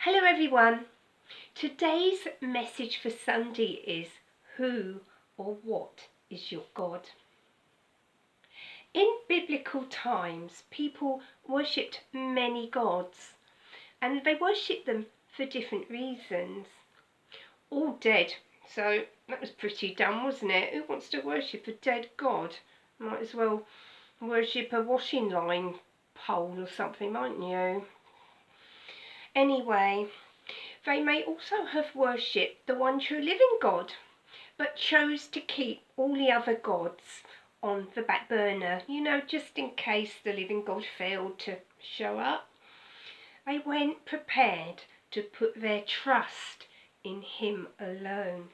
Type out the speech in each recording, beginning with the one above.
Hello everyone. Today's message for Sunday is who or what is your God? In biblical times, people worshipped many gods and they worshipped them for different reasons. All dead, so that was pretty dumb, wasn't it? Who wants to worship a dead god? Might as well worship a washing line pole or something, mightn't you? Anyway, they may also have worshipped the one true living God, but chose to keep all the other gods on the back burner, just in case the living God failed to show up. They went prepared to put their trust in Him alone.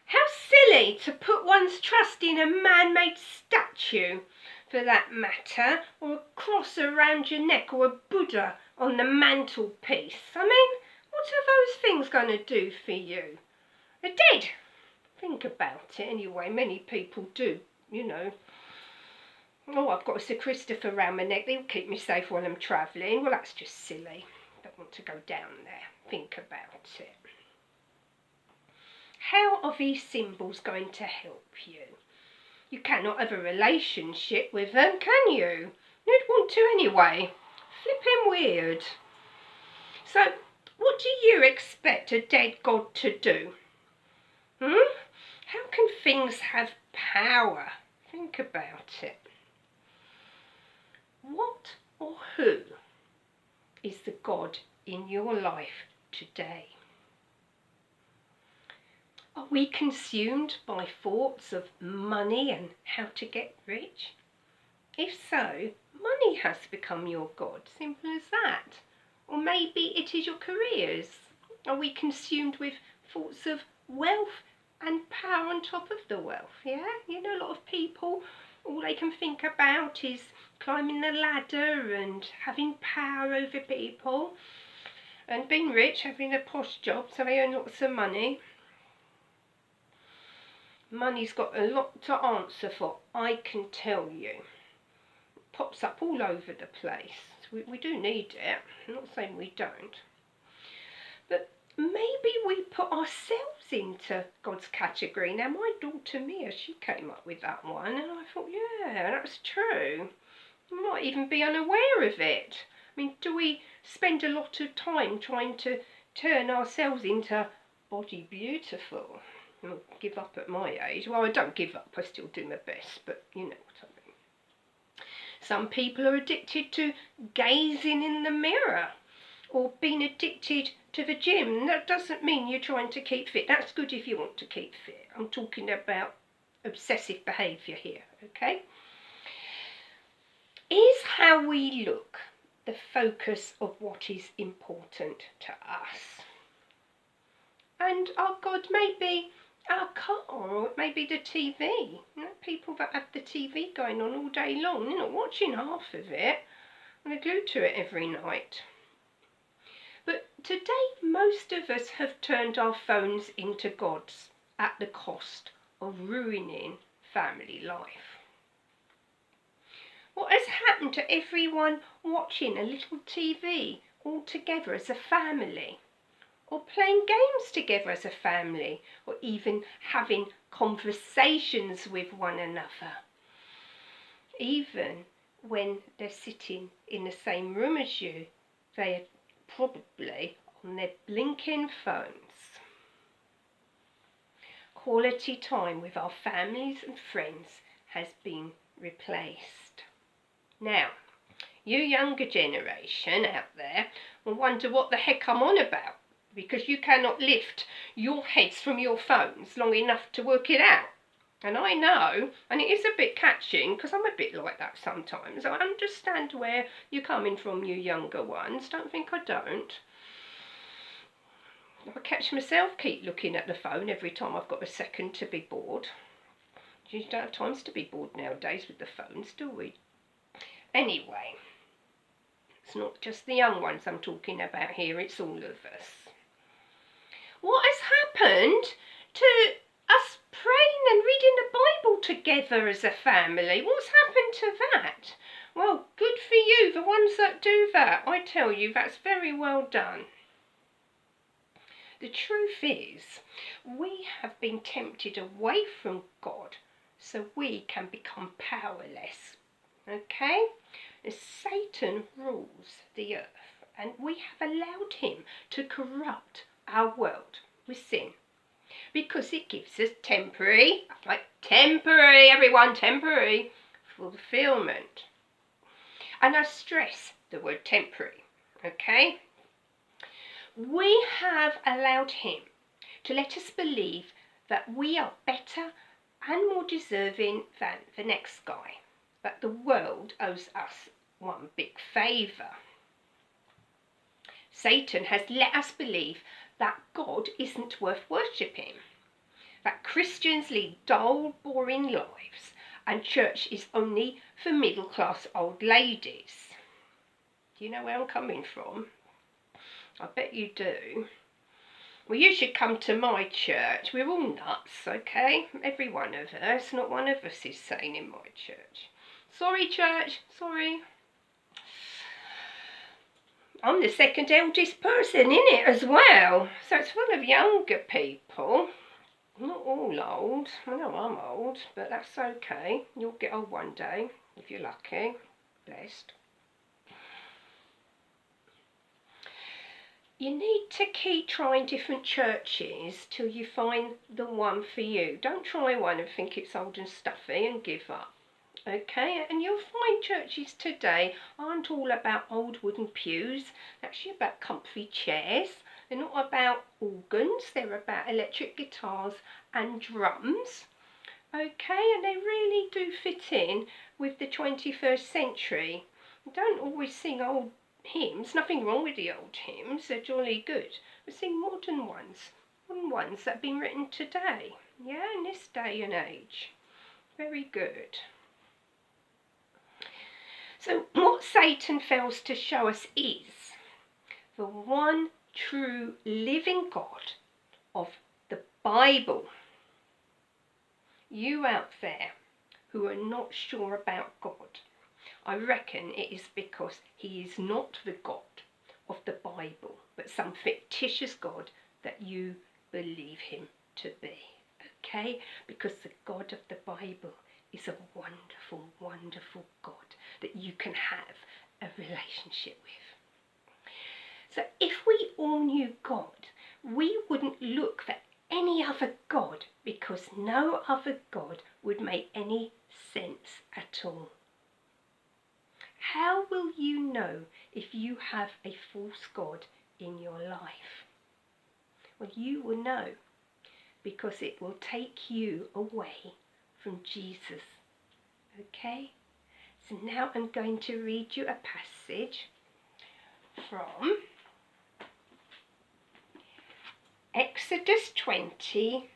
How silly to put one's trust in a man-made statue, for that matter, or a cross around your neck, or a Buddha on the mantelpiece. I mean, what are those things going to do for you? They're dead. Think about it anyway. Many people do, Oh, I've got a Sir Christopher around my neck. They'll keep me safe while I'm travelling. Well, that's just silly. Don't want to go down there. Think about it. How are these symbols going to help you? You cannot have a relationship with them, can you? You'd want to anyway. Flipping weird. So, what do you expect a dead God to do? How can things have power? Think about it. What or who is the God in your life today? Are we consumed by thoughts of money and how to get rich? If so, money has become your God, simple as that. Or maybe it is your careers. Are we consumed with thoughts of wealth and power on top of the wealth? Yeah, a lot of people, all they can think about is climbing the ladder and having power over people and being rich, having a posh job so they earn lots of money. Money's got a lot to answer for, I can tell you. It pops up all over the place. We do need it. I'm not saying we don't. But maybe we put ourselves into God's category. Now, my daughter Mia, she came up with that one, and I thought, yeah, that's true. We might even be unaware of it. I mean, do we spend a lot of time trying to turn ourselves into body beautiful? I'll give up at my age. Well, I don't give up, I still do my best, but you know what I mean. Some people are addicted to gazing in the mirror or being addicted to the gym. And that doesn't mean you're trying to keep fit. That's good if you want to keep fit. I'm talking about obsessive behaviour here, okay? Is how we look the focus of what is important to us? And our God may be our car, or it may be the TV. People that have the TV going on all day long, they're not watching half of it, and they're glued to it every night. But today, most of us have turned our phones into gods at the cost of ruining family life. What has happened to everyone watching a little TV all together as a family? Or playing games together as a family, or even having conversations with one another. Even when they're sitting in the same room as you, they are probably on their blinking phones. Quality time with our families and friends has been replaced. Now, you younger generation out there will wonder what the heck I'm on about, because you cannot lift your heads from your phones long enough to work it out. And I know, and it is a bit catching, because I'm a bit like that sometimes. I understand where you're coming from, you younger ones. Don't think I don't. I catch myself keep looking at the phone every time I've got a second to be bored. You don't have times to be bored nowadays with the phones, do we? Anyway, it's not just the young ones I'm talking about here, it's all of us. What has happened to us praying and reading the Bible together as a family? What's happened to that? Well, good for you, the ones that do that. I tell you, that's very well done. The truth is, we have been tempted away from God so we can become powerless. Okay? Satan rules the earth, and we have allowed him to corrupt our world with sin because it gives us temporary, everyone, temporary fulfillment. And I stress the word temporary, okay? We have allowed him to let us believe that we are better and more deserving than the next guy, that the world owes us one big favour. Satan has let us believe that God isn't worth worshipping, that Christians lead dull, boring lives, and church is only for middle-class old ladies. Do you know where I'm coming from? I bet you do. Well, you should come to my church. We're all nuts, okay? Every one of us. Not one of us is sane in my church. Sorry, church. Sorry. I'm the second eldest person in it as well. So it's full of younger people. Not all old. I know I'm old, but that's okay. You'll get old one day, if you're lucky. Blessed. You need to keep trying different churches till you find the one for you. Don't try one and think it's old and stuffy and give up. Okay, and you'll find churches today aren't all about old wooden pews. They're actually about comfy chairs. They're not about organs. They're about electric guitars and drums. Okay, and they really do fit in with the 21st century. You don't always sing old hymns. Nothing wrong with the old hymns. They're jolly good. We sing modern ones that have been written today. Yeah, in this day and age. Very good. So what Satan fails to show us is the one true living God of the Bible. You out there who are not sure about God, I reckon it is because he is not the God of the Bible, but some fictitious God that you believe him to be. Okay? Because the God of the Bible is a wonderful, wonderful God that you can have a relationship with. So if we all knew God, we wouldn't look for any other God, because no other God would make any sense at all. How will you know if you have a false God in your life? Well, you will know, because it will take you away from Jesus. Okay? So now I'm going to read you a passage from Exodus 20,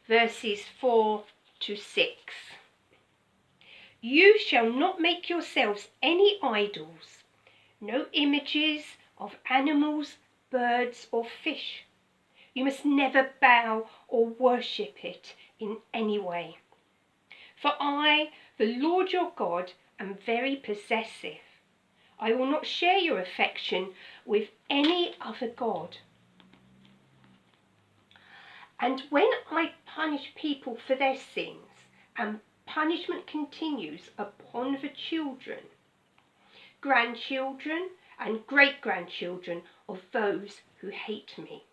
verses 4 to 6. You shall not make yourselves any idols, no images of animals, birds or fish. You must never bow or worship it in any way. For I, the Lord your God, am very possessive. I will not share your affection with any other god. And when I punish people for their sins, and punishment continues upon the children, grandchildren and great-grandchildren of those who hate me.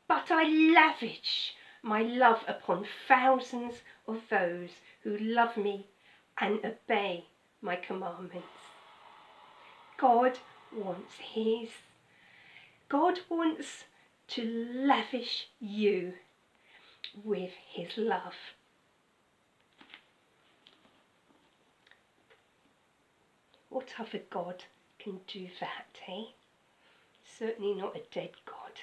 But I lavish my love upon thousands of those who love me and obey my commandments. God wants to lavish you with his love. What other God can do that, eh? Certainly not a dead God.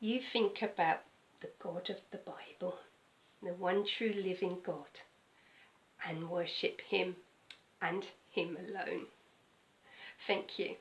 You think about the God of the Bible, the one true living God, and worship him and him alone. Thank you.